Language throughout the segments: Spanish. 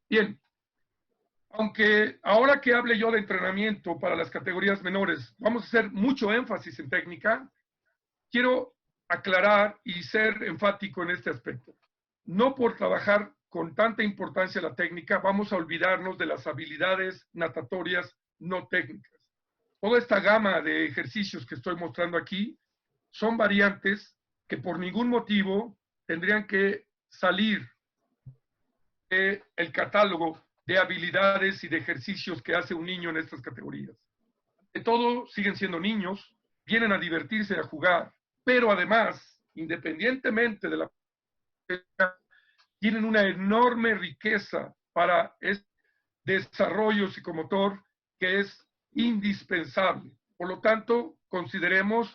Bien, aunque ahora que hable yo de entrenamiento para las categorías menores, vamos a hacer mucho énfasis en técnica, quiero aclarar y ser enfático en este aspecto. No por trabajar con tanta importancia la técnica, vamos a olvidarnos de las habilidades natatorias no técnicas. Toda esta gama de ejercicios que estoy mostrando aquí son variantes que por ningún motivo tendrían que salir del catálogo de habilidades y de ejercicios que hace un niño en estas categorías. De todo, siguen siendo niños, vienen a divertirse, a jugar, pero además, independientemente de la tienen una enorme riqueza para este desarrollo psicomotor que es indispensable. Por lo tanto, consideremos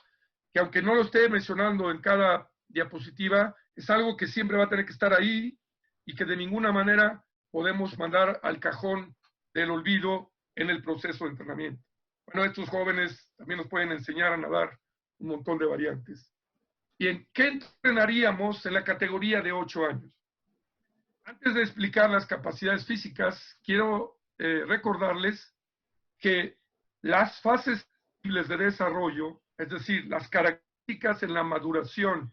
que aunque no lo esté mencionando en cada diapositiva, es algo que siempre va a tener que estar ahí y que de ninguna manera podemos mandar al cajón del olvido en el proceso de entrenamiento. Bueno, estos jóvenes también nos pueden enseñar a nadar un montón de variantes. Bien, ¿qué entrenaríamos en la categoría de 8 años? Antes de explicar las capacidades físicas, quiero recordarles que las fases de desarrollo, es decir, las características en la maduración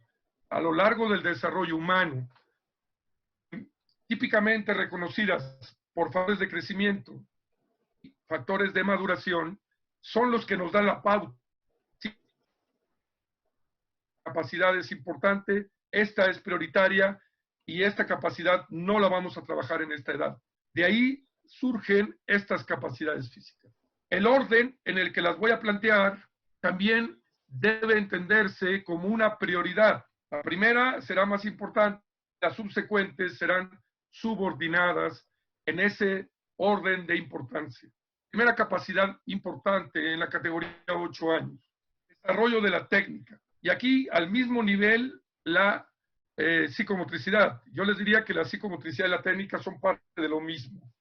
a lo largo del desarrollo humano, típicamente reconocidas por factores de crecimiento, factores de maduración, son los que nos dan la pauta. La capacidad es importante, esta es prioritaria y esta capacidad no la vamos a trabajar en esta edad. De ahí surgen estas capacidades físicas. El orden en el que las voy a plantear también debe entenderse como una prioridad. La primera será más importante, las subsecuentes serán subordinadas en ese orden de importancia. Primera capacidad importante en la categoría 8 años, desarrollo de la técnica. Y aquí al mismo nivel la psicomotricidad. Yo les diría que la psicomotricidad y la técnica son parte de lo mismo.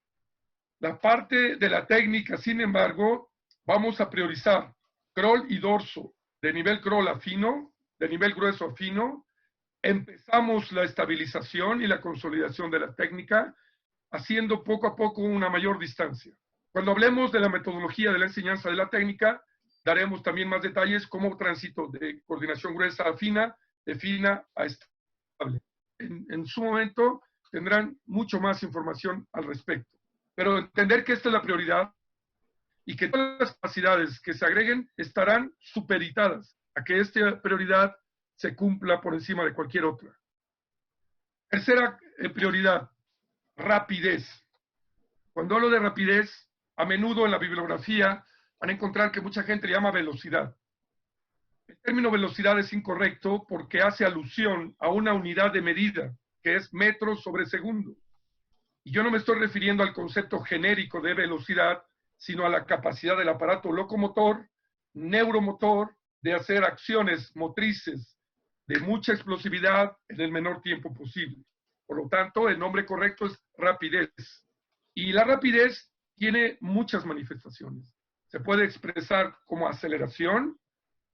La parte de la técnica, sin embargo, vamos a priorizar crawl y dorso de nivel crawl a fino, de nivel grueso a fino. Empezamos la estabilización y la consolidación de la técnica, haciendo poco a poco una mayor distancia. Cuando hablemos de la metodología de la enseñanza de la técnica, daremos también más detalles como tránsito de coordinación gruesa a fina, de fina a estable. En su momento tendrán mucho más información al respecto. Pero entender que esta es la prioridad y que todas las capacidades que se agreguen estarán supeditadas a que esta prioridad se cumpla por encima de cualquier otra. Tercera prioridad, rapidez. Cuando hablo de rapidez, a menudo en la bibliografía van a encontrar que mucha gente le llama velocidad. El término velocidad es incorrecto porque hace alusión a una unidad de medida, que es metros sobre segundo. Y yo no me estoy refiriendo al concepto genérico de velocidad, sino a la capacidad del aparato locomotor, neuromotor, de hacer acciones motrices de mucha explosividad en el menor tiempo posible. Por lo tanto, el nombre correcto es rapidez. Y la rapidez tiene muchas manifestaciones. Se puede expresar como aceleración,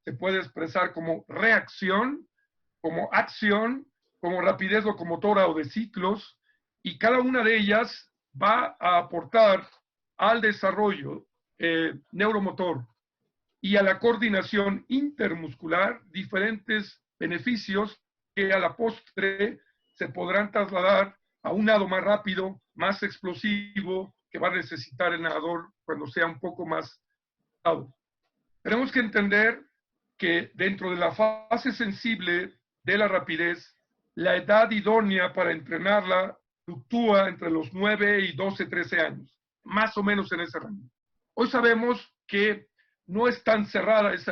se puede expresar como reacción, como acción, como rapidez locomotora o de ciclos, y cada una de ellas va a aportar al desarrollo neuromotor y a la coordinación intermuscular diferentes beneficios que a la postre se podrán trasladar a un nado más rápido, más explosivo, que va a necesitar el nadador cuando sea un poco más dado. Tenemos que entender que dentro de la fase sensible de la rapidez, la edad idónea para entrenarla fluctúa entre los 9 y 12, 13 años, más o menos en ese rango. Hoy sabemos que no es tan cerrada ese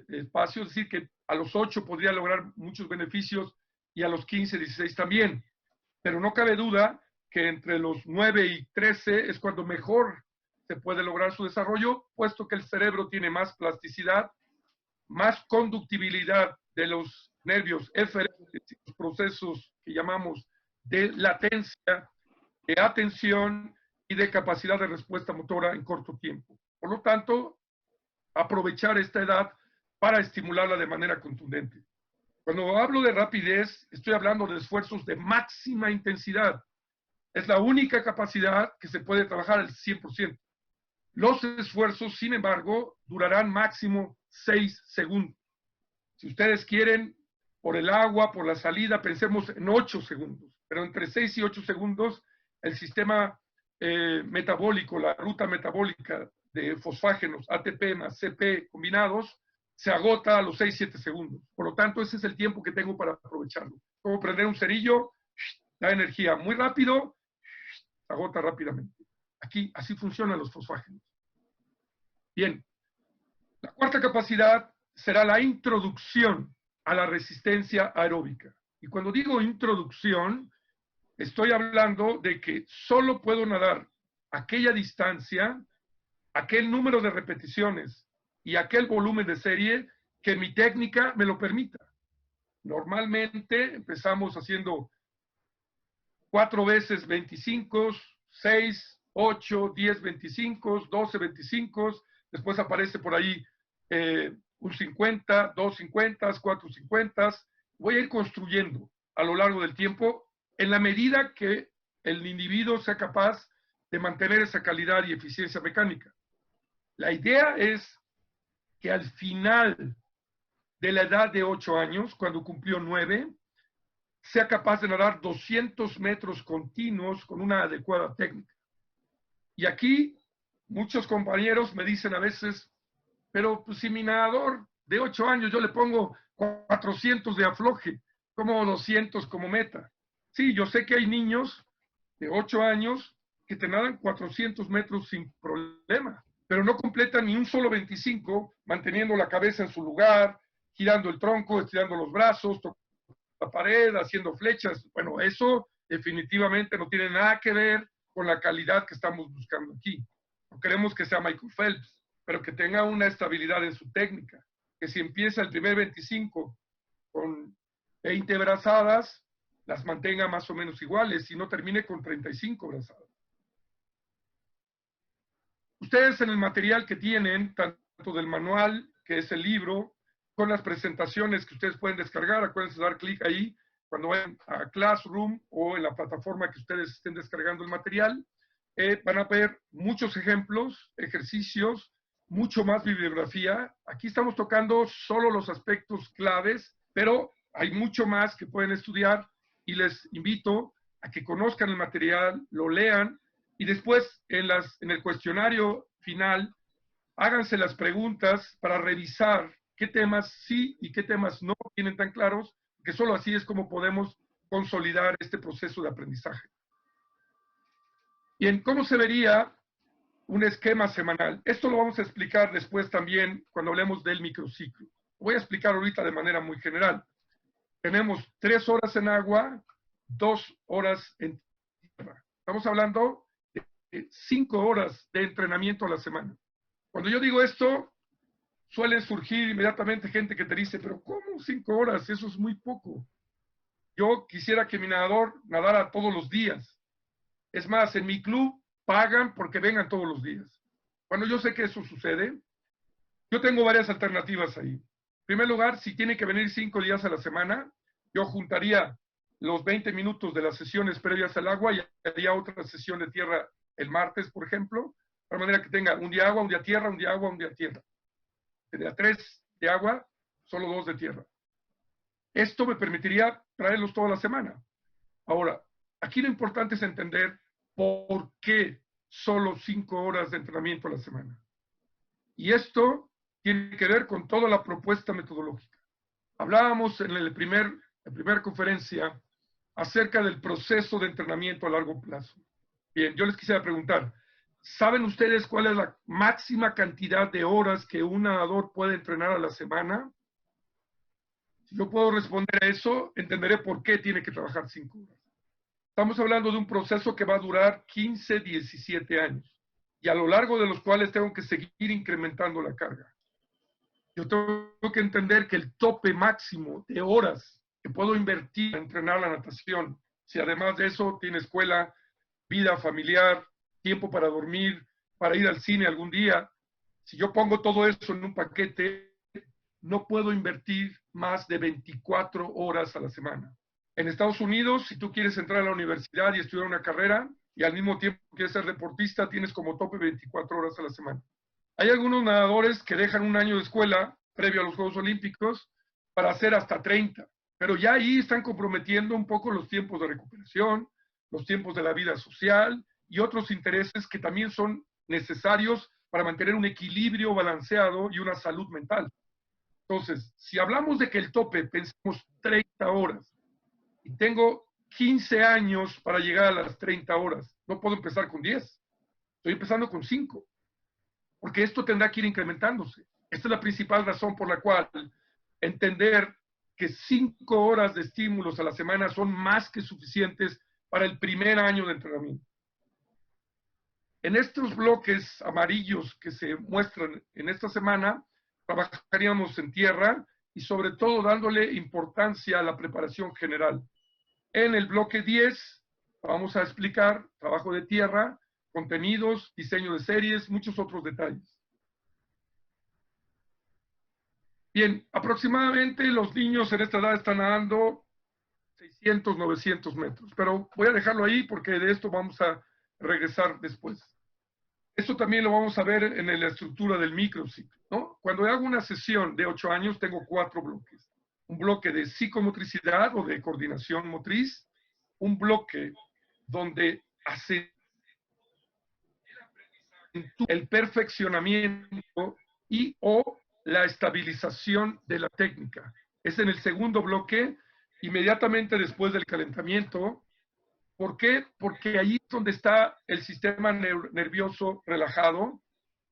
espacio, es decir, que a los 8 podría lograr muchos beneficios y a los 15, 16 también, pero no cabe duda que entre los 9 y 13 es cuando mejor se puede lograr su desarrollo, puesto que el cerebro tiene más plasticidad, más conductibilidad de los nervios eferentes, los procesos que llamamos de latencia, de atención y de capacidad de respuesta motora en corto tiempo. Por lo tanto, aprovechar esta edad para estimularla de manera contundente. Cuando hablo de rapidez, estoy hablando de esfuerzos de máxima intensidad. Es la única capacidad que se puede trabajar al 100%. Los esfuerzos, sin embargo, durarán máximo 6 segundos. Si ustedes quieren, por el agua, por la salida, pensemos en 8 segundos. Pero entre 6 y 8 segundos, el sistema metabólico, la ruta metabólica de fosfágenos, ATP más CP combinados, se agota a los 6-7 segundos. Por lo tanto, ese es el tiempo que tengo para aprovecharlo. Como prender un cerillo, da energía muy rápido, se agota rápidamente. Aquí, así funcionan los fosfágenos. Bien, la cuarta capacidad será la introducción a la resistencia aeróbica. Y cuando digo introducción, estoy hablando de que solo puedo nadar aquella distancia, aquel número de repeticiones y aquel volumen de serie que mi técnica me lo permita. Normalmente empezamos haciendo 4 veces 25, 6, 8, 10 25, 12 25, después aparece por ahí un 50, 2 50, 4 50. Voy a ir construyendo a lo largo del tiempo en la medida que el individuo sea capaz de mantener esa calidad y eficiencia mecánica. La idea es que al final de la edad de 8 años, cuando cumplió 9, sea capaz de nadar 200 metros continuos con una adecuada técnica. Y aquí muchos compañeros me dicen a veces, pero pues, si mi nadador de 8 años yo le pongo 400 de afloje, como 200 como meta. Sí, yo sé que hay niños de 8 años que te nadan 400 metros sin problema, pero no completan ni un solo 25 manteniendo la cabeza en su lugar, girando el tronco, estirando los brazos, tocando la pared, haciendo flechas. Bueno, eso definitivamente no tiene nada que ver con la calidad que estamos buscando aquí. No queremos que sea Michael Phelps, pero que tenga una estabilidad en su técnica, que si empieza el primer 25 con 20 brazadas, las mantenga más o menos iguales y no termine con 35 brazadas. Ustedes en el material que tienen, tanto del manual, que es el libro, con las presentaciones que ustedes pueden descargar, acuérdense de dar clic ahí cuando vayan a Classroom o en la plataforma que ustedes estén descargando el material, van a ver muchos ejemplos, ejercicios, mucho más bibliografía. Aquí estamos tocando solo los aspectos claves, pero hay mucho más que pueden estudiar y les invito a que conozcan el material, lo lean y después en el cuestionario final háganse las preguntas para revisar qué temas sí y qué temas no tienen tan claros, que solo así es como podemos consolidar este proceso de aprendizaje. Bien, ¿cómo se vería un esquema semanal? Esto lo vamos a explicar después también cuando hablemos del microciclo. Voy a explicar ahorita de manera muy general. Tenemos 3 horas en agua, 2 horas en tierra. Estamos hablando de 5 horas de entrenamiento a la semana. Cuando yo digo esto, suele surgir inmediatamente gente que te dice, pero ¿cómo 5 horas? Eso es muy poco. Yo quisiera que mi nadador nadara todos los días. Es más, en mi club pagan porque vengan todos los días. Cuando yo sé que eso sucede, yo tengo varias alternativas ahí. En primer lugar, si tiene que venir 5 días a la semana, yo juntaría los 20 minutos de las sesiones previas al agua y haría otra sesión de tierra el martes, por ejemplo, de manera que tenga un día agua, un día tierra, un día agua, un día tierra. Tendría 3 de agua, solo 2 de tierra. Esto me permitiría traerlos toda la semana. Ahora, aquí lo importante es entender por qué solo 5 horas de entrenamiento a la semana. Y esto tiene que ver con toda la propuesta metodológica. Hablábamos en la primera conferencia acerca del proceso de entrenamiento a largo plazo. Bien, yo les quisiera preguntar, ¿saben ustedes cuál es la máxima cantidad de horas que un nadador puede entrenar a la semana? Si yo puedo responder a eso, entenderé por qué tiene que trabajar 5 horas. Estamos hablando de un proceso que va a durar 15, 17 años y a lo largo de los cuales tengo que seguir incrementando la carga. Yo tengo que entender que el tope máximo de horas que puedo invertir en entrenar la natación, si además de eso tiene escuela, vida familiar, tiempo para dormir, para ir al cine algún día, si yo pongo todo eso en un paquete, no puedo invertir más de 24 horas a la semana. En Estados Unidos, si tú quieres entrar a la universidad y estudiar una carrera y al mismo tiempo quieres ser deportista, tienes como tope 24 horas a la semana. Hay algunos nadadores que dejan un año de escuela previo a los Juegos Olímpicos para hacer hasta 30, pero ya ahí están comprometiendo un poco los tiempos de recuperación, los tiempos de la vida social y otros intereses que también son necesarios para mantener un equilibrio balanceado y una salud mental. Entonces, si hablamos de que el tope, pensemos 30 horas, y tengo 15 años para llegar a las 30 horas, no puedo empezar con 10, estoy empezando con 5, porque esto tendrá que ir incrementándose. Esta es la principal razón por la cual entender que 5 horas de estímulos a la semana son más que suficientes para el primer año de entrenamiento. En estos bloques amarillos que se muestran en esta semana, trabajaríamos en tierra y sobre todo dándole importancia a la preparación general. En el bloque 10 vamos a explicar trabajo de tierra, contenidos, diseño de series, muchos otros detalles. Bien, aproximadamente los niños en esta edad están nadando 600, 900 metros, pero voy a dejarlo ahí porque de esto vamos a regresar después. Esto también lo vamos a ver en la estructura del microciclo, ¿no? Cuando hago una sesión de 8 años, tengo 4 bloques. Un bloque de psicomotricidad o de coordinación motriz, un bloque donde hace el perfeccionamiento y o la estabilización de la técnica. Es en el segundo bloque, inmediatamente después del calentamiento. ¿Por qué? Porque ahí es donde está el sistema nervioso relajado,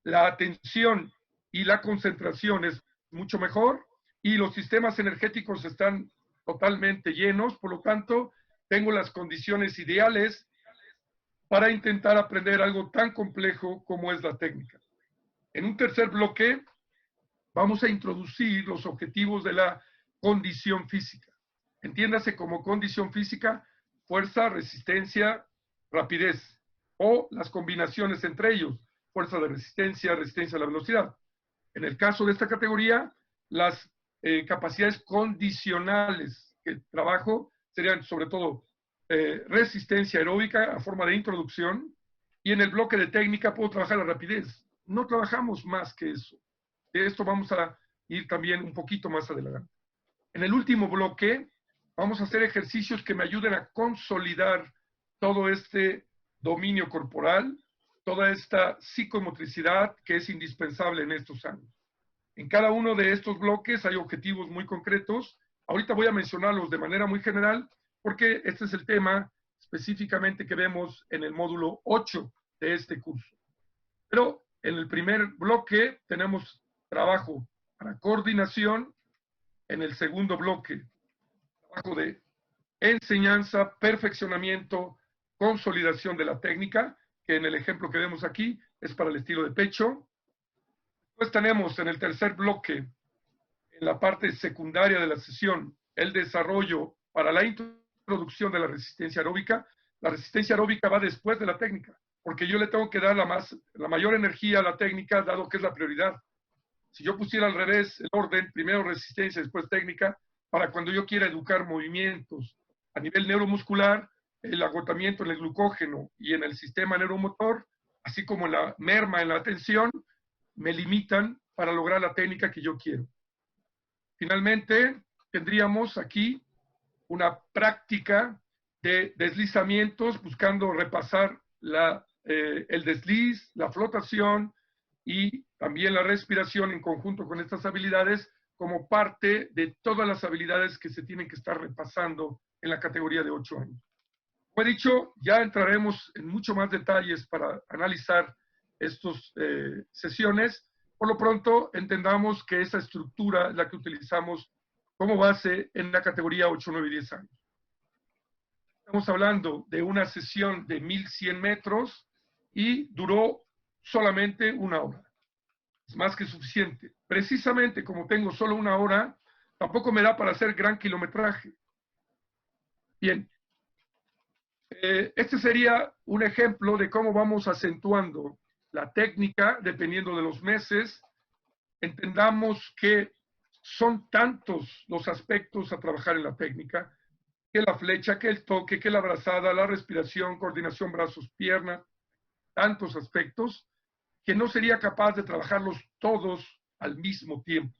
la atención y la concentración es mucho mejor y los sistemas energéticos están totalmente llenos, por lo tanto, tengo las condiciones ideales para intentar aprender algo tan complejo como es la técnica. En un tercer bloque, vamos a introducir los objetivos de la condición física. Entiéndase como condición física, fuerza, resistencia, rapidez, o las combinaciones entre ellos, fuerza de resistencia, resistencia a la velocidad. En el caso de esta categoría, las capacidades condicionales que trabajo serían sobre todo resistencia aeróbica a forma de introducción, y en el bloque de técnica puedo trabajar la rapidez. No trabajamos más que eso. De esto vamos a ir también un poquito más adelante. En el último bloque vamos a hacer ejercicios que me ayuden a consolidar todo este dominio corporal, toda esta psicomotricidad que es indispensable en estos años. En cada uno de estos bloques hay objetivos muy concretos. Ahorita voy a mencionarlos de manera muy general porque este es el tema específicamente que vemos en el módulo 8 de este curso. Pero en el primer bloque tenemos trabajo para coordinación, en el segundo bloque trabajo de enseñanza, perfeccionamiento, consolidación de la técnica, que en el ejemplo que vemos aquí es para el estilo de pecho. Después tenemos en el tercer bloque, en la parte secundaria de la sesión, el desarrollo para la introducción de la resistencia aeróbica. La resistencia aeróbica va después de la técnica, porque yo le tengo que dar la mayor energía a la técnica, dado que es la prioridad. Si yo pusiera al revés el orden, primero resistencia, después técnica, para cuando yo quiera educar movimientos a nivel neuromuscular, el agotamiento en el glucógeno y en el sistema neuromotor, así como la merma en la atención, me limitan para lograr la técnica que yo quiero. Finalmente, tendríamos aquí una práctica de deslizamientos, buscando repasar el desliz, la flotación y también la respiración en conjunto con estas habilidades como parte de todas las habilidades que se tienen que estar repasando en la categoría de 8 años. Como he dicho, ya entraremos en mucho más detalles para analizar estas sesiones. Por lo pronto, entendamos que esa estructura es la que utilizamos como base en la categoría 8, 9 y 10 años. Estamos hablando de una sesión de 1100 metros y duró solamente 1 hora. Es más que suficiente. Precisamente como tengo solo 1 hora, tampoco me da para hacer gran kilometraje. Bien. Este sería un ejemplo de cómo vamos acentuando la técnica dependiendo de los meses. Entendamos que son tantos los aspectos a trabajar en la técnica que la flecha, que el toque, que la brazada, la respiración, coordinación brazos, piernas, tantos aspectos que no sería capaz de trabajarlos todos al mismo tiempo.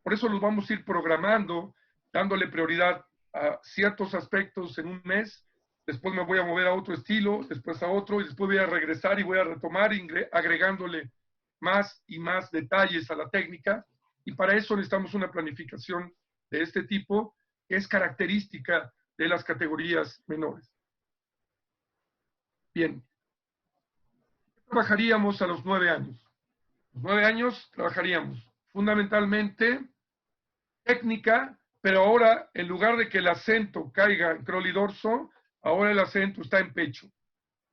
Por eso los vamos a ir programando, dándole prioridad a ciertos aspectos en un mes, después me voy a mover a otro estilo, después a otro, y después voy a regresar y voy a retomar agregándole más y más detalles a la técnica, y para eso necesitamos una planificación de este tipo, que es característica de las categorías menores. Bien, trabajaríamos a los 9 años. A los 9 años trabajaríamos fundamentalmente técnica, pero ahora en lugar de que el acento caiga en crawl y dorso, ahora el acento está en pecho.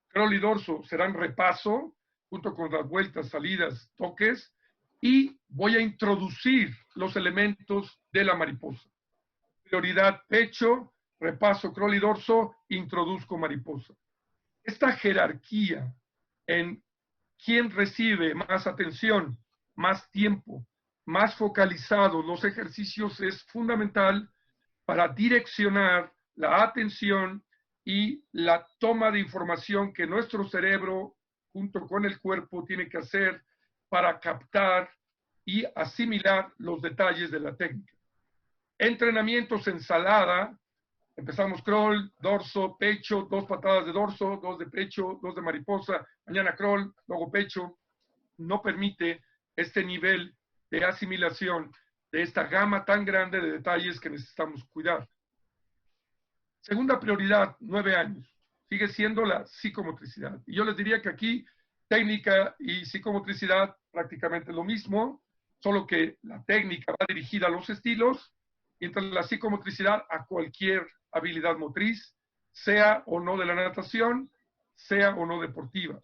Crawl y dorso serán repaso, junto con las vueltas, salidas, toques, y voy a introducir los elementos de la mariposa. Prioridad pecho, repaso crawl y dorso, introduzco mariposa. Esta jerarquía en quién recibe más atención, más tiempo, más focalizados los ejercicios es fundamental para direccionar la atención y la toma de información que nuestro cerebro junto con el cuerpo tiene que hacer para captar y asimilar los detalles de la técnica. Entrenamientos ensalada, empezamos crawl, dorso, pecho, 2 patadas de dorso, 2 de pecho, 2 de mariposa, mañana crawl, luego pecho, no permite este nivel de asimilación de esta gama tan grande de detalles que necesitamos cuidar. Segunda prioridad, 9 años, sigue siendo la psicomotricidad. Y yo les diría que aquí técnica y psicomotricidad prácticamente lo mismo, solo que la técnica va dirigida a los estilos, mientras la psicomotricidad a cualquier habilidad motriz, sea o no de la natación, sea o no deportiva.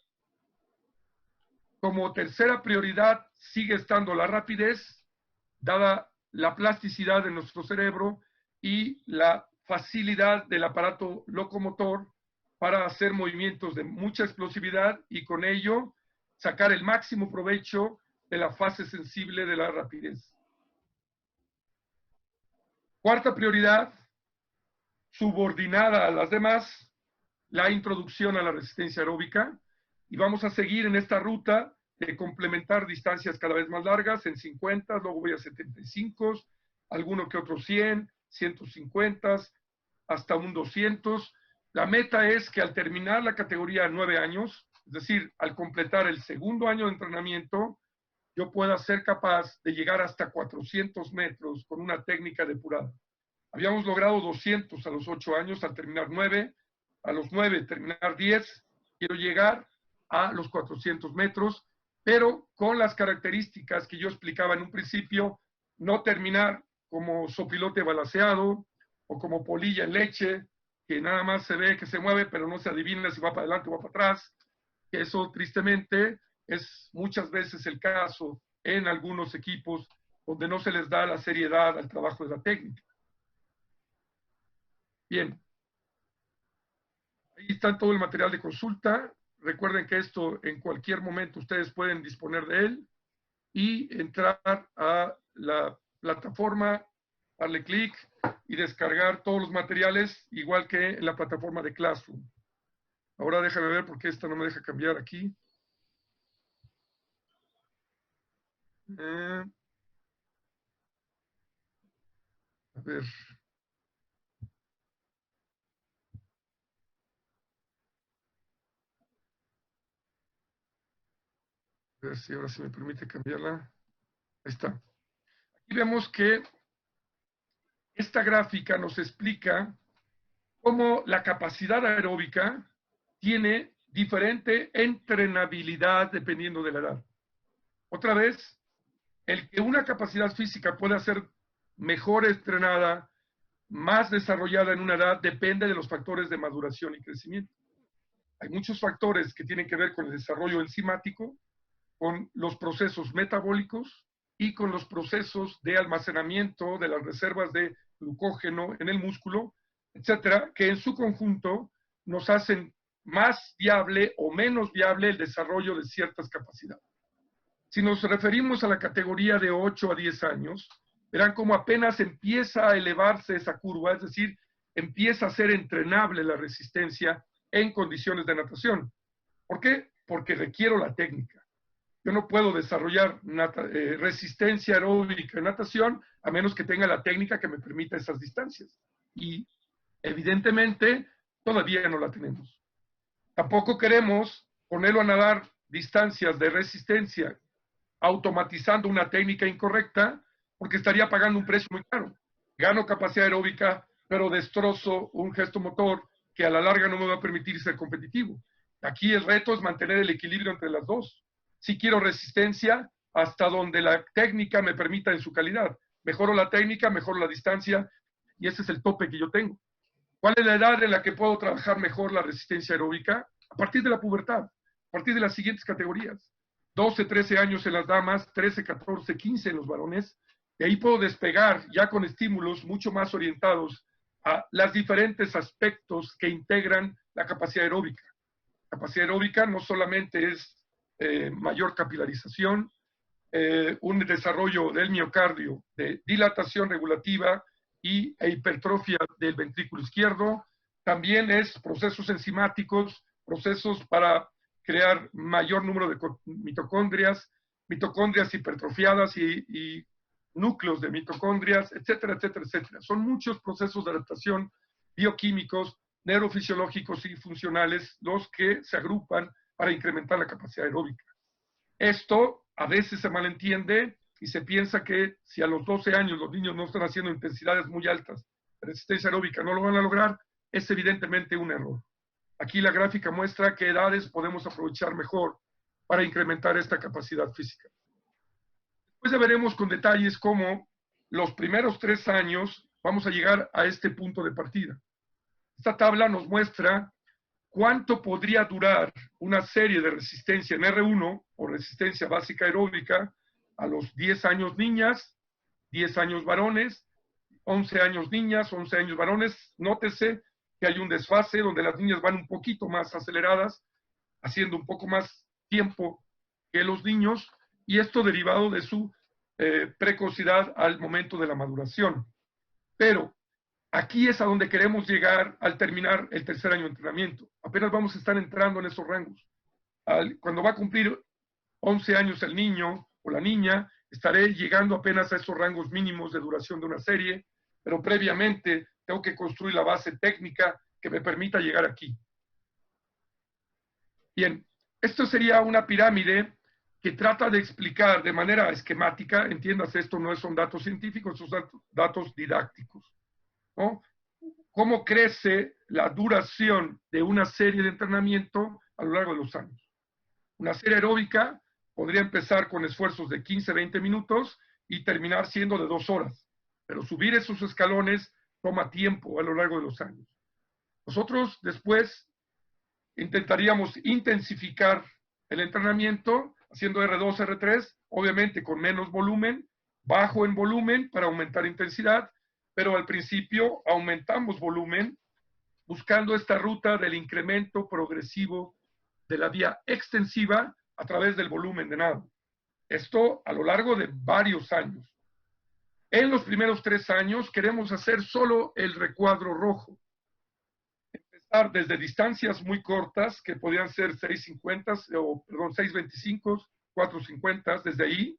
Como tercera prioridad sigue estando la rapidez, dada la plasticidad de nuestro cerebro y la facilidad del aparato locomotor para hacer movimientos de mucha explosividad y con ello sacar el máximo provecho de la fase sensible de la rapidez. Cuarta prioridad, subordinada a las demás, la introducción a la resistencia aeróbica, y vamos a seguir en esta ruta de complementar distancias cada vez más largas en 50, luego voy a 75, alguno que otro 100, 150, hasta un 200. La meta es que al terminar la categoría 9 años, es decir, al completar el segundo año de entrenamiento, yo pueda ser capaz de llegar hasta 400 metros con una técnica depurada. Habíamos logrado 200 a los 8 años, al terminar 9, a los 9 terminar 10, quiero llegar a los 400 metros, pero con las características que yo explicaba en un principio, no terminar como sopilote balanceado o como polilla en leche, que nada más se ve que se mueve, pero no se adivina si va para adelante o va para atrás, que eso tristemente es muchas veces el caso en algunos equipos donde no se les da la seriedad al trabajo de la técnica. Bien, ahí está todo el material de consulta. Recuerden que esto en cualquier momento ustedes pueden disponer de él y entrar a la plataforma, darle clic y descargar todos los materiales, igual que en la plataforma de Classroom. Ahora déjame ver porque esta no me deja cambiar aquí. A ver. A ver si ahora sí me permite cambiarla. Ahí está. Aquí vemos que esta gráfica nos explica cómo la capacidad aeróbica tiene diferente entrenabilidad dependiendo de la edad. Otra vez, el que una capacidad física pueda ser mejor entrenada, más desarrollada en una edad, depende de los factores de maduración y crecimiento. Hay muchos factores que tienen que ver con el desarrollo enzimático, con los procesos metabólicos y con los procesos de almacenamiento de las reservas de glucógeno en el músculo, etcétera, que en su conjunto nos hacen más viable o menos viable el desarrollo de ciertas capacidades. Si nos referimos a la categoría de 8 a 10 años, verán cómo apenas empieza a elevarse esa curva, es decir, empieza a ser entrenable la resistencia en condiciones de natación. ¿Por qué? Porque requiero la técnica. Yo no puedo desarrollar resistencia aeróbica en natación a menos que tenga la técnica que me permita esas distancias. Y evidentemente todavía no la tenemos. Tampoco queremos ponerlo a nadar distancias de resistencia automatizando una técnica incorrecta porque estaría pagando un precio muy caro. Gano capacidad aeróbica, pero destrozo un gesto motor que a la larga no me va a permitir ser competitivo. Aquí el reto es mantener el equilibrio entre las dos. Si quiero resistencia, hasta donde la técnica me permita en su calidad. Mejoro la técnica, mejoro la distancia, y ese es el tope que yo tengo. ¿Cuál es la edad en la que puedo trabajar mejor la resistencia aeróbica? A partir de la pubertad, a partir de las siguientes categorías. 12, 13 años en las damas, 13, 14, 15 en los varones. De ahí puedo despegar ya con estímulos mucho más orientados a los diferentes aspectos que integran la capacidad aeróbica. La capacidad aeróbica no solamente es mayor capilarización, un desarrollo del miocardio, de dilatación regulativa e hipertrofia del ventrículo izquierdo, también es procesos enzimáticos, procesos para crear mayor número de mitocondrias, mitocondrias hipertrofiadas y núcleos de mitocondrias, etcétera, etcétera, etcétera. Son muchos procesos de adaptación bioquímicos, neurofisiológicos y funcionales los que se agrupan para incrementar la capacidad aeróbica. Esto a veces se malentiende y se piensa que si a los 12 años los niños no están haciendo intensidades muy altas de resistencia aeróbica, no lo van a lograr, es evidentemente un error. Aquí la gráfica muestra qué edades podemos aprovechar mejor para incrementar esta capacidad física. Después ya veremos con detalles cómo los primeros 3 años vamos a llegar a este punto de partida. Esta tabla nos muestra cuánto podría durar una serie de resistencia en R1 o resistencia básica aeróbica a los 10 años niñas, 10 años varones, 11 años niñas, 11 años varones. Nótese que hay un desfase donde las niñas van un poquito más aceleradas, haciendo un poco más tiempo que los niños, y esto derivado de su precocidad al momento de la maduración. Pero aquí es a donde queremos llegar al terminar el tercer año de entrenamiento. Apenas vamos a estar entrando en esos rangos. Cuando va a cumplir 11 años el niño o la niña, estaré llegando apenas a esos rangos mínimos de duración de una serie, pero previamente tengo que construir la base técnica que me permita llegar aquí. Bien, esto sería una pirámide que trata de explicar de manera esquemática, entiendas, esto no son datos científicos, son datos didácticos, ¿no? Cómo crece la duración de una serie de entrenamiento a lo largo de los años. Una serie aeróbica podría empezar con esfuerzos de 15, 20 minutos y terminar siendo de 2 horas, pero subir esos escalones toma tiempo a lo largo de los años. Nosotros después intentaríamos intensificar el entrenamiento haciendo R2, R3, obviamente con menos volumen, bajo en volumen para aumentar intensidad, pero al principio aumentamos volumen buscando esta ruta del incremento progresivo de la vía extensiva a través del volumen de nado. Esto a lo largo de varios años. En los primeros 3 años queremos hacer solo el recuadro rojo. Empezar desde distancias muy cortas, que podrían ser 6.25, 4.50, desde ahí,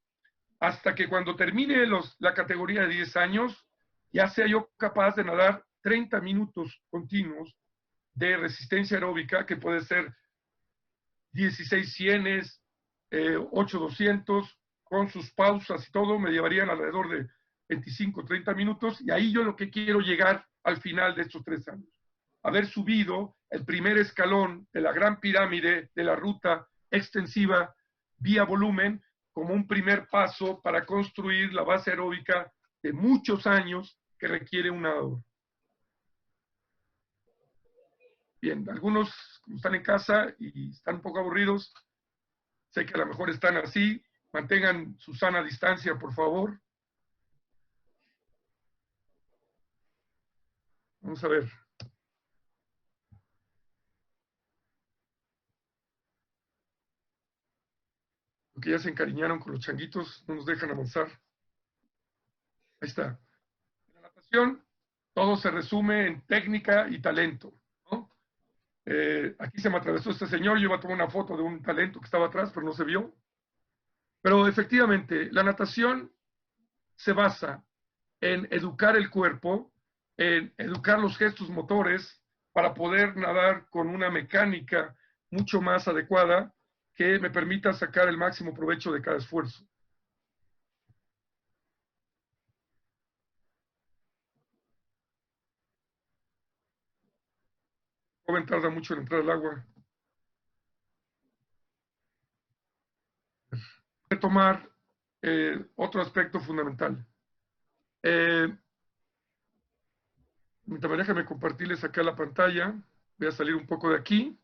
hasta que cuando termine la categoría de 10 años, ya sea yo capaz de nadar 30 minutos continuos de resistencia aeróbica, que puede ser 16 cienes, 8 200, con sus pausas y todo, me llevarían alrededor de 25, 30 minutos, y ahí yo lo que quiero llegar al final de estos 3 años. Haber subido el primer escalón de la gran pirámide de la ruta extensiva vía volumen como un primer paso para construir la base aeróbica de muchos años que requiere un nadador. Bien, algunos están en casa y están un poco aburridos, sé que a lo mejor están así, mantengan su sana distancia, por favor. Vamos a ver. Porque ya se encariñaron con los changuitos, no nos dejan avanzar. Ahí está. En la natación todo se resume en técnica y talento, ¿no? Aquí se me atravesó este señor, yo iba a tomar una foto de un talento que estaba atrás, pero no se vio. Pero efectivamente, la natación se basa en educar el cuerpo, en educar los gestos motores para poder nadar con una mecánica mucho más adecuada que me permita sacar el máximo provecho de cada esfuerzo. El joven tarda mucho en entrar al agua. Retomar otro aspecto fundamental. Déjame compartirles acá la pantalla. Voy a salir un poco de aquí.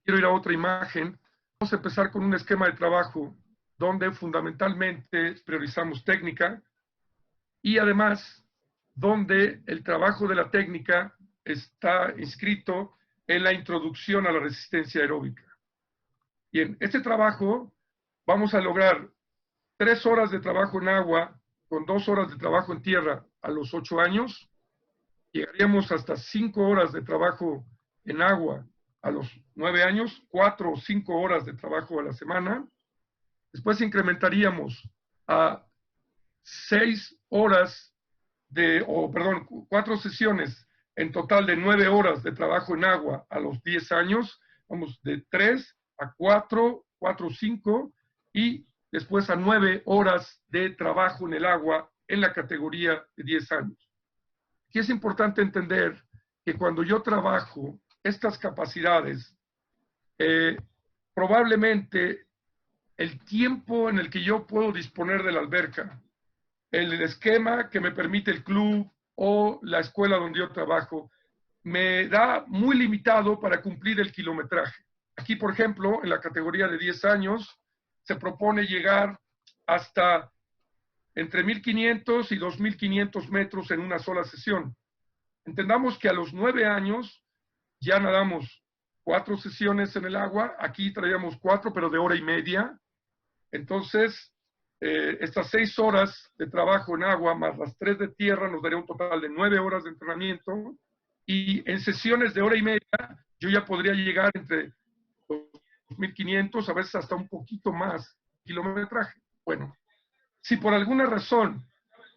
Quiero ir a otra imagen. Vamos a empezar con un esquema de trabajo donde fundamentalmente priorizamos técnica y además donde el trabajo de la técnica está inscrito en la introducción a la resistencia aeróbica. Bien, este trabajo vamos a lograr 3 horas de trabajo en agua con 2 horas de trabajo en tierra a los 8 años. Llegaríamos hasta 5 horas de trabajo en agua a los 9 años, 4 o 5 horas de trabajo a la semana. Después incrementaríamos a 6 horas 4 sesiones en total de 9 horas de trabajo en agua a los 10 años. Vamos de 3 a 4, 4 o 5 y después a 9 horas de trabajo en el agua en la categoría de 10 años. Aquí es importante entender que cuando yo trabajo estas capacidades, probablemente el tiempo en el que yo puedo disponer de la alberca, el esquema que me permite el club o la escuela donde yo trabajo, me da muy limitado para cumplir el kilometraje. Aquí, por ejemplo, en la categoría de 10 años, se propone llegar hasta entre 1,500 y 2,500 metros en una sola sesión. Entendamos que a los 9 años ya nadamos 4 sesiones en el agua, aquí traíamos 4, pero de hora y media. Entonces, estas 6 horas de trabajo en agua más las 3 de tierra nos daría un total de 9 horas de entrenamiento. Y en sesiones de hora y media, yo ya podría llegar entre 2,500, a veces hasta un poquito más kilometraje. Bueno, si por alguna razón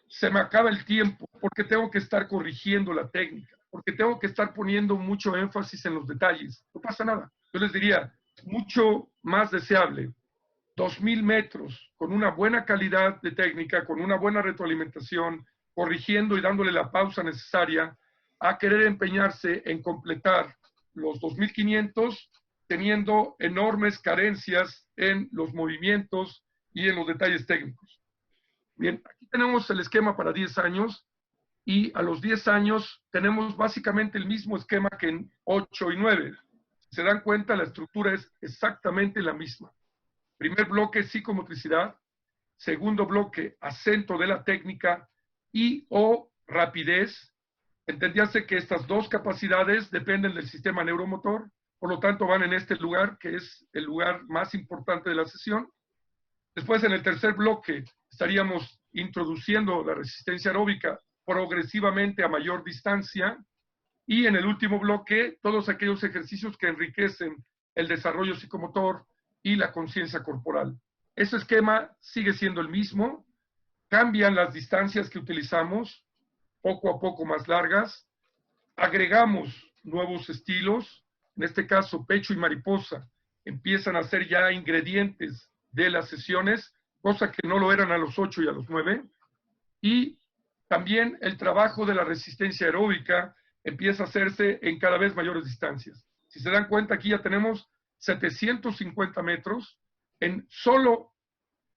se me acaba el tiempo, porque tengo que estar corrigiendo la técnica, porque tengo que estar poniendo mucho énfasis en los detalles, no pasa nada. Yo les diría, mucho más deseable 2,000 metros con una buena calidad de técnica, con una buena retroalimentación, corrigiendo y dándole la pausa necesaria, a querer empeñarse en completar los 2,500 teniendo enormes carencias en los movimientos y en los detalles técnicos. Bien, aquí tenemos el esquema para 10 años y a los 10 años tenemos básicamente el mismo esquema que en 8 y 9. Si se dan cuenta, la estructura es exactamente la misma. Primer bloque, psicomotricidad. Segundo bloque, acento de la técnica y o rapidez. Entendíase que estas dos capacidades dependen del sistema neuromotor, por lo tanto van en este lugar, que es el lugar más importante de la sesión. Después, en el tercer bloque, estaríamos introduciendo la resistencia aeróbica progresivamente a mayor distancia. Y en el último bloque, todos aquellos ejercicios que enriquecen el desarrollo psicomotor y la conciencia corporal. Ese esquema sigue siendo el mismo, cambian las distancias que utilizamos, poco a poco más largas, agregamos nuevos estilos, en este caso pecho y mariposa, empiezan a ser ya ingredientes de las sesiones, cosa que no lo eran a los 8 y a los 9, y también el trabajo de la resistencia aeróbica empieza a hacerse en cada vez mayores distancias. Si se dan cuenta, aquí ya tenemos 750 metros en solo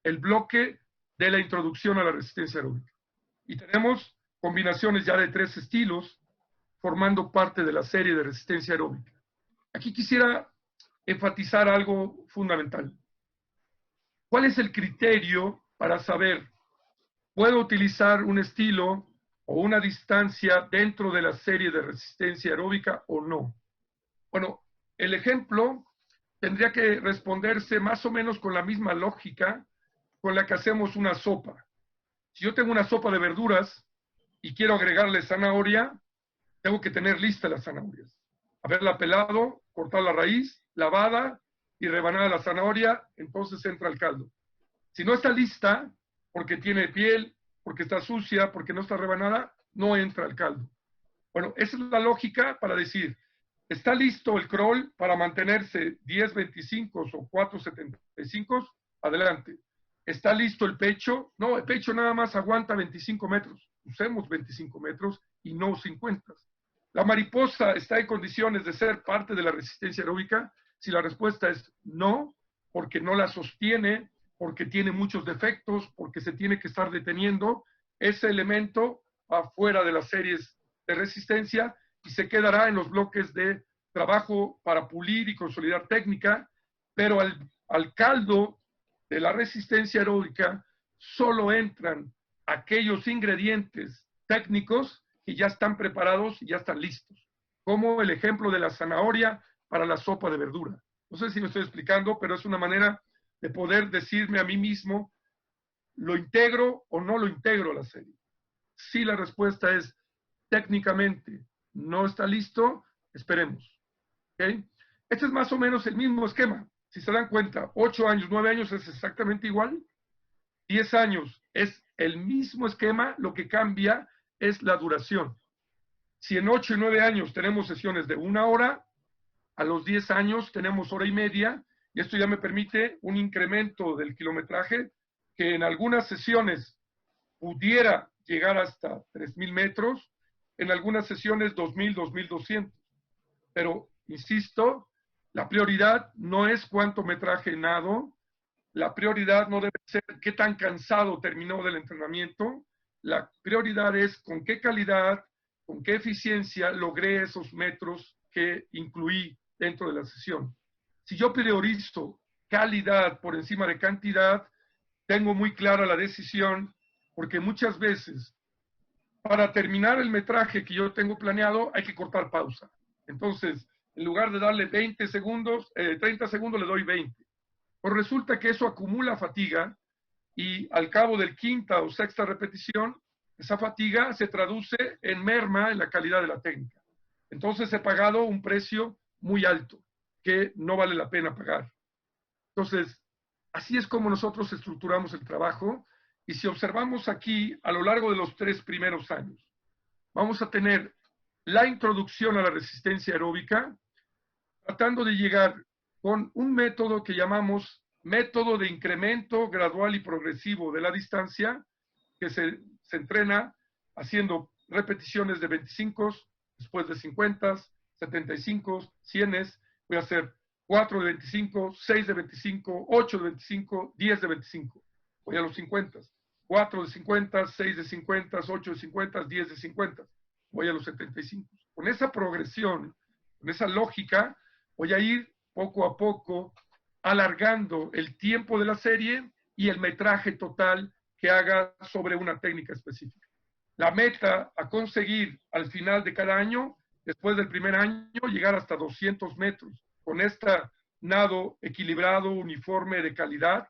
el bloque de la introducción a la resistencia aeróbica. Y tenemos combinaciones ya de 3 estilos formando parte de la serie de resistencia aeróbica. Aquí quisiera enfatizar algo fundamental. ¿Cuál es el criterio para saber, puedo utilizar un estilo o una distancia dentro de la serie de resistencia aeróbica o no? Bueno, el ejemplo tendría que responderse más o menos con la misma lógica con la que hacemos una sopa. Si yo tengo una sopa de verduras, y quiero agregarle zanahoria, tengo que tener lista las zanahorias. Haberla pelado, cortar la raíz, lavada y rebanada la zanahoria, entonces entra al caldo. Si no está lista, porque tiene piel, porque está sucia, porque no está rebanada, no entra al caldo. Bueno, esa es la lógica para decir, ¿está listo el crawl para mantenerse 10-25 o 4-75? Adelante. ¿Está listo el pecho? No, el pecho nada más aguanta 25 metros. Usemos 25 metros y no 50. ¿La mariposa está en condiciones de ser parte de la resistencia aeróbica? Si la respuesta es no, porque no la sostiene, porque tiene muchos defectos, porque se tiene que estar deteniendo, ese elemento va fuera de las series de resistencia y se quedará en los bloques de trabajo para pulir y consolidar técnica, pero al caldo de la resistencia aeróbica solo entran aquellos ingredientes técnicos que ya están preparados y ya están listos, como el ejemplo de la zanahoria para la sopa de verdura. No sé si me estoy explicando, pero es una manera de poder decirme a mí mismo, ¿lo integro o no lo integro a la serie? Si la respuesta es técnicamente no está listo, esperemos. ¿Okay? Este es más o menos el mismo esquema. Si se dan cuenta, 8 años, 9 años es exactamente igual. 10 años es el mismo esquema, lo que cambia es la duración. Si en 8 y 9 años tenemos sesiones de 1 hora, a los 10 años tenemos hora y media, y esto ya me permite un incremento del kilometraje que en algunas sesiones pudiera llegar hasta 3,000 metros, en algunas sesiones 2,000, 2,200. Pero, insisto, la prioridad no es cuánto metraje nado, la prioridad no debe ser qué tan cansado terminó del entrenamiento, la prioridad es con qué calidad, con qué eficiencia logré esos metros que incluí dentro de la sesión. Si yo priorizo calidad por encima de cantidad, tengo muy clara la decisión, porque muchas veces para terminar el metraje que yo tengo planeado hay que cortar pausa. Entonces, en lugar de darle 20 segundos, 30 segundos le doy 20. Pues resulta que eso acumula fatiga y al cabo del quinta o sexta repetición, esa fatiga se traduce en merma en la calidad de la técnica. Entonces he pagado un precio muy alto que no vale la pena pagar. Entonces, así es como nosotros estructuramos el trabajo. Y si observamos aquí, a lo largo de los 3 primeros años, vamos a tener la introducción a la resistencia aeróbica, tratando de llegar con un método que llamamos método de incremento gradual y progresivo de la distancia, que se entrena haciendo repeticiones de 25, después de 50, 75, 100. Voy a hacer 4 de 25, 6 de 25, 8 de 25, 10 de 25. Voy a los 50. 4 de 50, 6 de 50, 8 de 50, 10 de 50. Voy a los 75. Con esa progresión, con esa lógica, voy a ir poco a poco alargando el tiempo de la serie y el metraje total que haga sobre una técnica específica. La meta a conseguir al final de cada año, después del primer año, llegar hasta 200 metros con este nado equilibrado, uniforme, de calidad.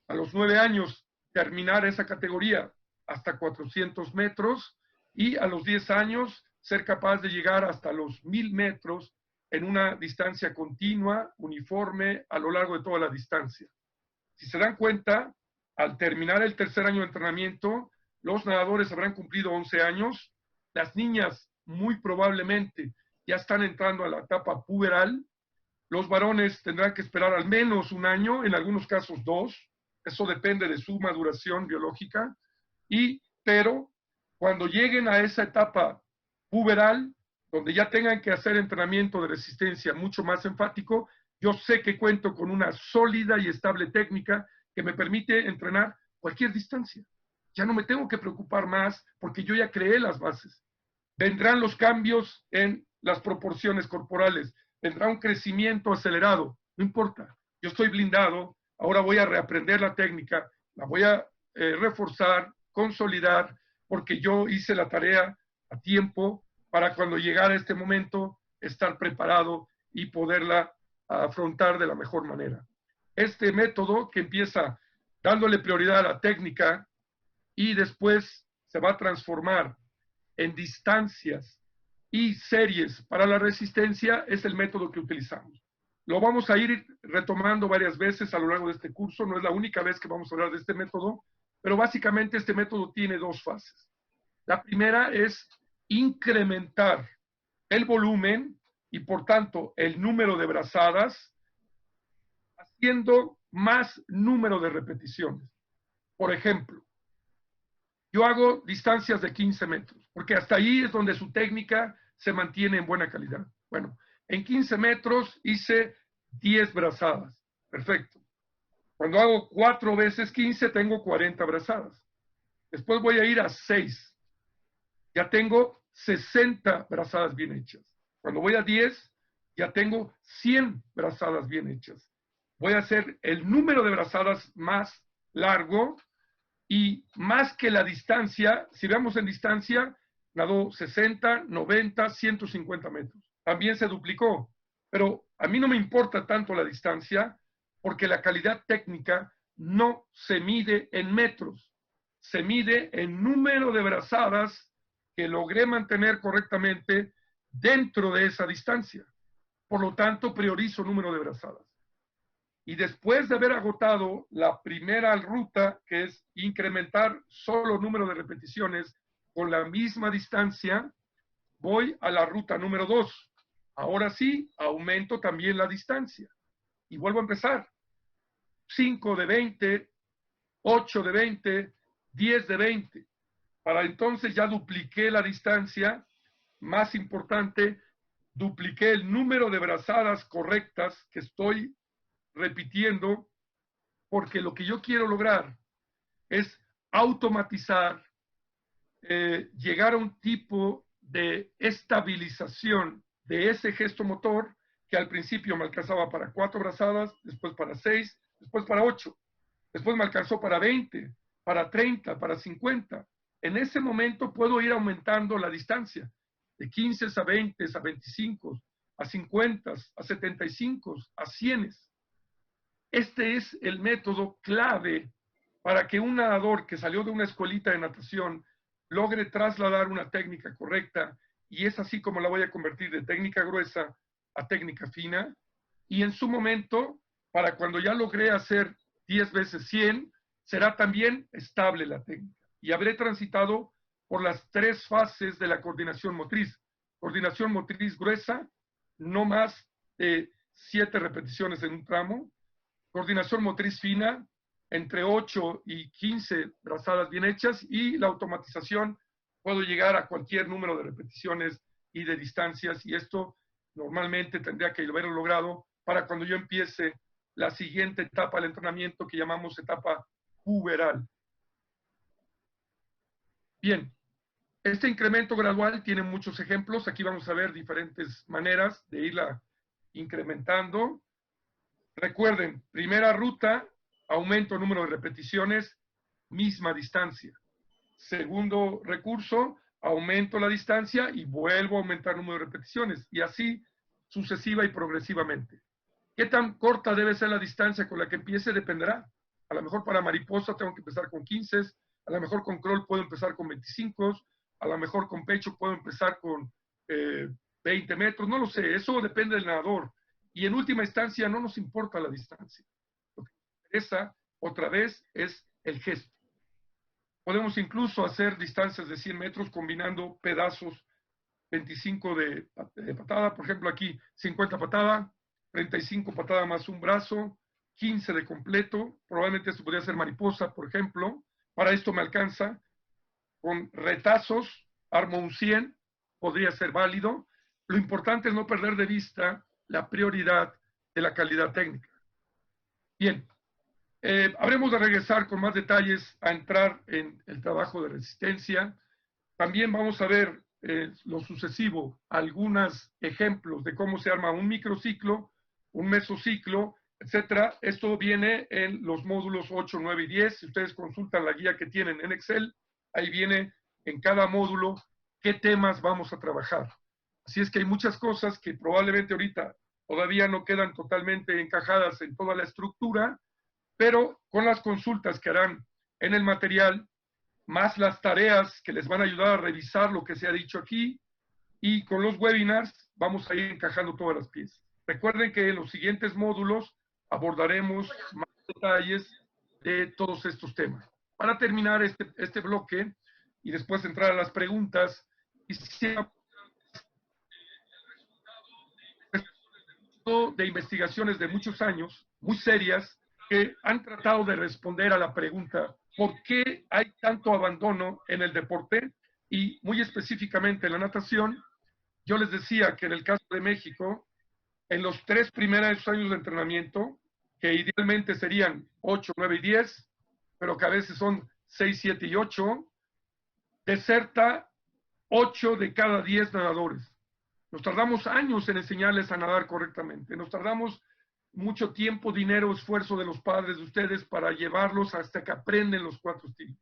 A los 9 años, terminar esa categoría hasta 400 metros y a los 10 años ser capaz de llegar hasta los 1,000 metros en una distancia continua, uniforme, a lo largo de toda la distancia. Si se dan cuenta, al terminar el tercer año de entrenamiento, los nadadores habrán cumplido 11 años, las niñas muy probablemente ya están entrando a la etapa puberal, los varones tendrán que esperar al menos 1 año, en algunos casos 2, eso depende de su maduración biológica, pero cuando lleguen a esa etapa puberal, donde ya tengan que hacer entrenamiento de resistencia mucho más enfático, yo sé que cuento con una sólida y estable técnica que me permite entrenar cualquier distancia. Ya no me tengo que preocupar más porque yo ya creé las bases. Vendrán los cambios en las proporciones corporales, vendrá un crecimiento acelerado, no importa, yo estoy blindado, ahora voy a reaprender la técnica, la voy a reforzar, consolidar, porque yo hice la tarea a tiempo para cuando llegara este momento estar preparado y poderla afrontar de la mejor manera. Este método que empieza dándole prioridad a la técnica y después se va a transformar en distancias y series para la resistencia es el método que utilizamos. Lo vamos a ir retomando varias veces a lo largo de este curso, no es la única vez que vamos a hablar de este método, pero básicamente este método tiene dos fases. La primera es incrementar el volumen y por tanto el número de brazadas haciendo más número de repeticiones. Por ejemplo, yo hago distancias de 15 metros, porque hasta ahí es donde su técnica se mantiene en buena calidad. Bueno, en 15 metros hice 10 brazadas. Perfecto. Cuando hago 4 veces 15, tengo 40 brazadas. Después voy a ir a 6. Ya tengo 60 brazadas bien hechas. Cuando voy a 10, ya tengo 100 brazadas bien hechas. Voy a hacer el número de brazadas más largo y más que la distancia. Si vemos en distancia, nadó 60, 90, 150 metros. También se duplicó, pero a mí no me importa tanto la distancia porque la calidad técnica no se mide en metros, se mide en número de brazadas que logré mantener correctamente dentro de esa distancia. Por lo tanto, priorizo número de brazadas. Y después de haber agotado la primera ruta, que es incrementar solo número de repeticiones con la misma distancia, voy a la ruta número 2. Ahora sí, aumento también la distancia. Y vuelvo a empezar. 5 de 20, 8 de 20, 10 de 20. Para entonces ya dupliqué la distancia. Más importante, dupliqué el número de brazadas correctas que estoy repitiendo, porque lo que yo quiero lograr es automatizar, llegar a un tipo de estabilización de ese gesto motor que al principio me alcanzaba para 4 brazadas, después para 6, después para 8, después me alcanzó para 20, para 30, para 50. En ese momento puedo ir aumentando la distancia de 15 a 20, a 25, a 50, a 75, a 100. Este es el método clave para que un nadador que salió de una escuelita de natación logre trasladar una técnica correcta, y es así como la voy a convertir de técnica gruesa a técnica fina, y en su momento, para cuando ya logré hacer 10 veces 100, será también estable la técnica, y habré transitado por las 3 fases de la coordinación motriz. Coordinación motriz gruesa, no más de 7 repeticiones en un tramo. Coordinación motriz fina, entre 8 y 15 brazadas bien hechas, y la automatización, puedo llegar a cualquier número de repeticiones y de distancias, y esto normalmente tendría que haberlo logrado para cuando yo empiece la siguiente etapa del entrenamiento que llamamos etapa puberal. Bien, este incremento gradual tiene muchos ejemplos. Aquí vamos a ver diferentes maneras de irla incrementando. Recuerden, primera ruta, aumento el número de repeticiones, misma distancia. Segundo recurso, aumento la distancia y vuelvo a aumentar el número de repeticiones. Y así sucesiva y progresivamente. ¿Qué tan corta debe ser la distancia con la que empiece? Dependerá. A lo mejor para mariposa tengo que empezar con 15, a lo mejor con crawl puedo empezar con 25, a lo mejor con pecho puedo empezar con 20 metros, no lo sé, eso depende del nadador. Y en última instancia no nos importa la distancia. Lo que nos interesa, otra vez, es el gesto. Podemos incluso hacer distancias de 100 metros combinando pedazos, 25 de patada, por ejemplo aquí 50 patada, 35 patada más un brazo, 15 de completo, probablemente esto podría ser mariposa, por ejemplo. Para esto me alcanza. Con retazos, armo un 100, podría ser válido. Lo importante es no perder de vista la prioridad de la calidad técnica. Bien, habremos de regresar con más detalles a entrar en el trabajo de resistencia. También vamos a ver lo sucesivo, algunos ejemplos de cómo se arma un microciclo, un mesociclo, etcétera. Esto viene en los módulos 8, 9 y 10. Si ustedes consultan la guía que tienen en Excel, ahí viene en cada módulo qué temas vamos a trabajar. Así es que hay muchas cosas que probablemente ahorita todavía no quedan totalmente encajadas en toda la estructura, pero con las consultas que harán en el material, más las tareas que les van a ayudar a revisar lo que se ha dicho aquí, y con los webinars vamos a ir encajando todas las piezas. Recuerden que en los siguientes módulos abordaremos más detalles de todos estos temas. Para terminar este bloque y después entrar a las preguntas, quisiera de investigaciones de muchos años, muy serias, que han tratado de responder a la pregunta ¿por qué hay tanto abandono en el deporte? Y muy específicamente en la natación. Yo les decía que en el caso de México, en los 3 primeros años de entrenamiento, que idealmente serían 8, 9 y 10, pero que a veces son 6, 7 y 8, deserta 8 de cada 10 nadadores. Nos tardamos años en enseñarles a nadar correctamente. Nos tardamos mucho tiempo, dinero, esfuerzo de los padres de ustedes para llevarlos hasta que aprenden los 4 estilos.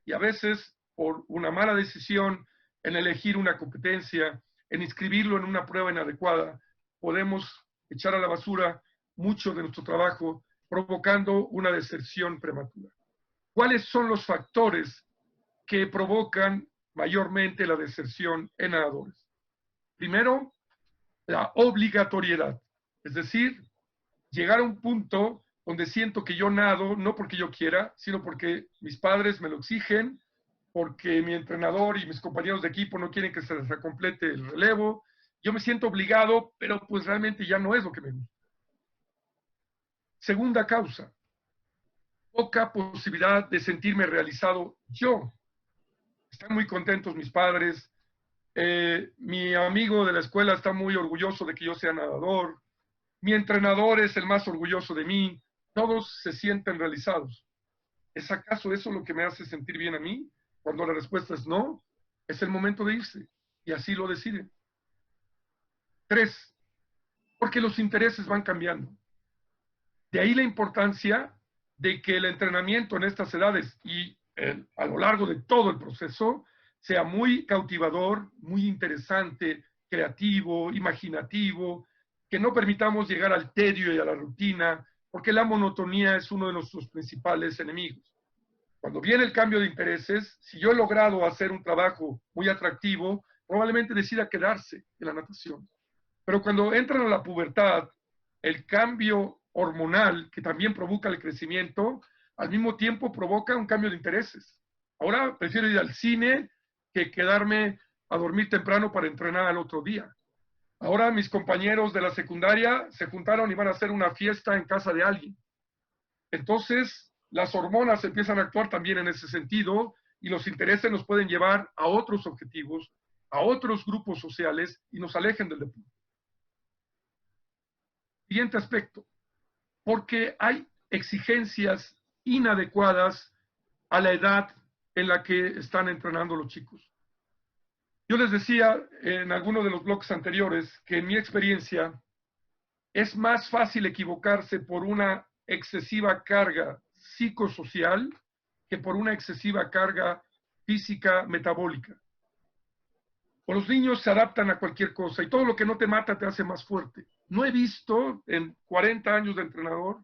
Y a veces, por una mala decisión en elegir una competencia, en inscribirlo en una prueba inadecuada, podemos echar a la basura mucho de nuestro trabajo, provocando una deserción prematura. ¿Cuáles son los factores que provocan mayormente la deserción en nadadores? Primero, la obligatoriedad, es decir, llegar a un punto donde siento que yo nado no porque yo quiera, sino porque mis padres me lo exigen, porque mi entrenador y mis compañeros de equipo no quieren que se les complete el relevo. Yo me siento obligado, pero pues realmente ya no es lo que me gusta. Segunda causa, poca posibilidad de sentirme realizado yo. Están muy contentos mis padres. Mi amigo de la escuela está muy orgulloso de que yo sea nadador. Mi entrenador es el más orgulloso de mí. Todos se sienten realizados. ¿Es acaso eso lo que me hace sentir bien a mí? Cuando la respuesta es no, es el momento de irse. Y así lo deciden. 3, porque los intereses van cambiando. De ahí la importancia de que el entrenamiento en estas edades y a lo largo de todo el proceso sea muy cautivador, muy interesante, creativo, imaginativo, que no permitamos llegar al tedio y a la rutina, porque la monotonía es uno de nuestros principales enemigos. Cuando viene el cambio de intereses, si yo he logrado hacer un trabajo muy atractivo, probablemente decida quedarse en la natación. Pero cuando entran a la pubertad, el cambio hormonal que también provoca el crecimiento, al mismo tiempo provoca un cambio de intereses. Ahora prefiero ir al cine que quedarme a dormir temprano para entrenar al otro día. Ahora mis compañeros de la secundaria se juntaron y van a hacer una fiesta en casa de alguien. Entonces, las hormonas empiezan a actuar también en ese sentido y los intereses nos pueden llevar a otros objetivos, a otros grupos sociales y nos alejen del deporte. Siguiente aspecto, porque hay exigencias inadecuadas a la edad en la que están entrenando los chicos. Yo les decía en alguno de los bloques anteriores que en mi experiencia es más fácil equivocarse por una excesiva carga psicosocial que por una excesiva carga física metabólica. O los niños se adaptan a cualquier cosa y todo lo que no te mata te hace más fuerte. No he visto en 40 años de entrenador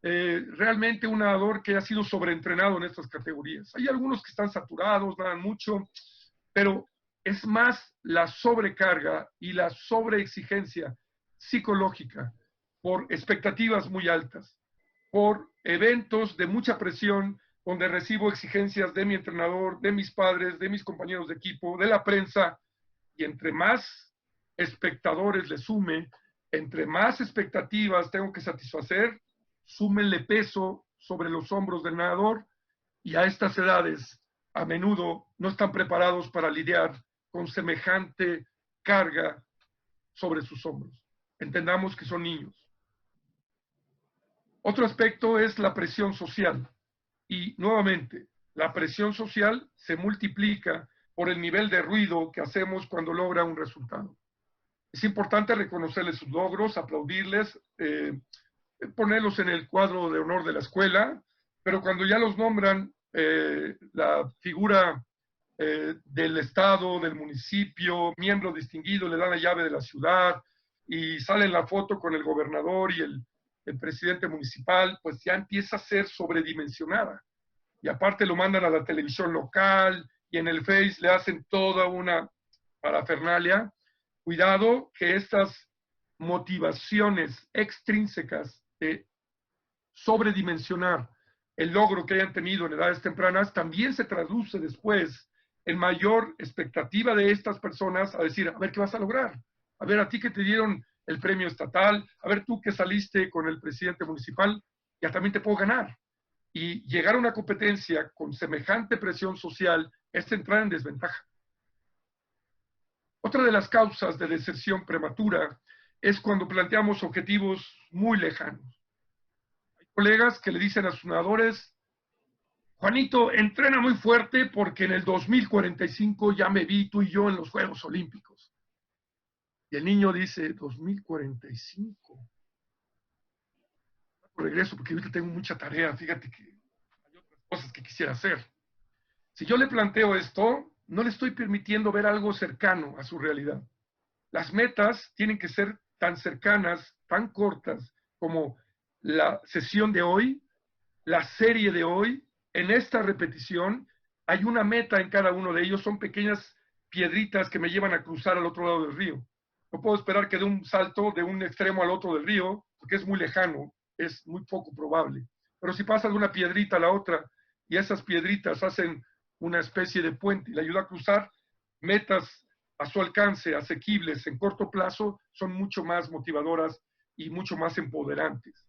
realmente un nadador que ha sido sobreentrenado en estas categorías. Hay algunos que están saturados, nadan mucho, pero es más la sobrecarga y la sobreexigencia psicológica por expectativas muy altas, por eventos de mucha presión donde recibo exigencias de mi entrenador, de mis padres, de mis compañeros de equipo, de la prensa, y entre más espectadores le sume, entre más expectativas tengo que satisfacer, súmenle peso sobre los hombros del nadador, y a estas edades a menudo no están preparados para lidiar con semejante carga sobre sus hombros. Entendamos que son niños. Otro aspecto es la presión social. Y nuevamente, la presión social se multiplica por el nivel de ruido que hacemos cuando logra un resultado. Es importante reconocerles sus logros, aplaudirles, ponerlos en el cuadro de honor de la escuela, pero cuando ya los nombran la figura del estado, del municipio, miembro distinguido, le dan la llave de la ciudad y sale en la foto con el gobernador y el presidente municipal, pues ya empieza a ser sobredimensionada. y aparte lo mandan a la televisión local y en el Face le hacen toda una parafernalia. Cuidado que estas motivaciones extrínsecas de sobredimensionar el logro que hayan tenido en edades tempranas también se traduce después en mayor expectativa de estas personas a decir, a ver qué vas a lograr, a ver a ti que te dieron el premio estatal, a ver tú que saliste con el presidente municipal, ya también te puedo ganar. Y llegar a una competencia con semejante presión social es entrar en desventaja. Otra de las causas de deserción prematura es cuando planteamos objetivos muy lejanos. Hay colegas que le dicen a sus nadadores, Juanito, entrena muy fuerte porque en el 2045 ya me vi tú y yo en los Juegos Olímpicos. Y el niño dice, 2045. Regreso porque ahorita tengo mucha tarea, fíjate que hay otras cosas que quisiera hacer. Si yo le planteo esto, no le estoy permitiendo ver algo cercano a su realidad. Las metas tienen que ser tan cercanas, tan cortas como la sesión de hoy, la serie de hoy. En esta repetición hay una meta en cada uno de ellos, son pequeñas piedritas que me llevan a cruzar al otro lado del río. No puedo esperar que dé un salto de un extremo al otro del río, porque es muy lejano, es muy poco probable. Pero si pasa de una piedrita a la otra y esas piedritas hacen una especie de puente y le ayuda a cruzar, metas a su alcance, asequibles en corto plazo, son mucho más motivadoras y mucho más empoderantes.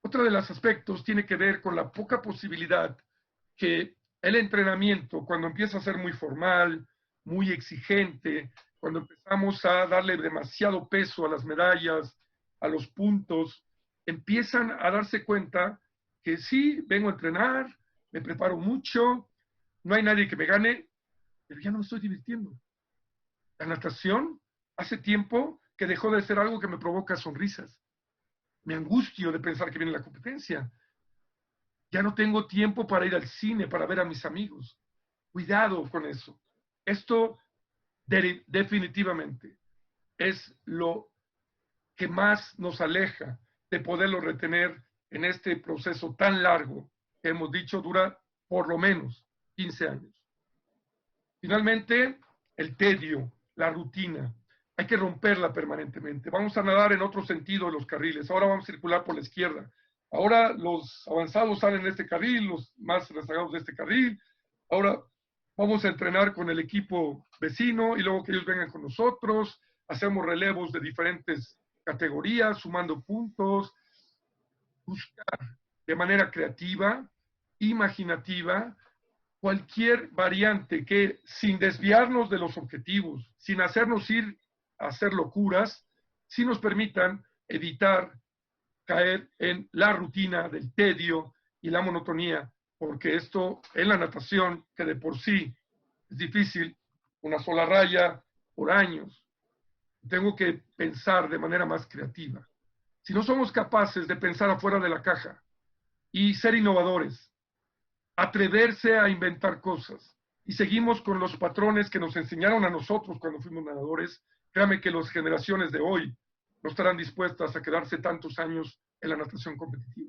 Otro de los aspectos tiene que ver con la poca posibilidad que el entrenamiento, cuando empieza a ser muy formal, muy exigente, cuando empezamos a darle demasiado peso a las medallas, a los puntos, empiezan a darse cuenta que sí, vengo a entrenar, me preparo mucho, no hay nadie que me gane, pero ya no me estoy divirtiendo. La natación hace tiempo que dejó de ser algo que me provoca sonrisas. Me angustio de pensar que viene la competencia. Ya no tengo tiempo para ir al cine, para ver a mis amigos. Cuidado con eso. Esto definitivamente es lo que más nos aleja de poderlo retener en este proceso tan largo que hemos dicho dura por lo menos 15 años. Finalmente, el tedio, la rutina. Hay que romperla permanentemente. Vamos a nadar en otro sentido de los carriles. Ahora vamos a circular por la izquierda. Ahora los avanzados salen de este carril, los más rezagados de este carril. Ahora vamos a entrenar con el equipo vecino y luego que ellos vengan con nosotros. Hacemos relevos de diferentes categorías, sumando puntos. Buscar de manera creativa, imaginativa, cualquier variante que, sin desviarnos de los objetivos, sin hacernos ir a hacer locuras, sí nos permitan evitar caer en la rutina del tedio y la monotonía, porque esto en la natación, que de por sí es difícil, una sola raya por años, tengo que pensar de manera más creativa. Si no somos capaces de pensar afuera de la caja y ser innovadores, atreverse a inventar cosas, y seguimos con los patrones que nos enseñaron a nosotros cuando fuimos nadadores, créame que las generaciones de hoy no estarán dispuestas a quedarse tantos años en la natación competitiva.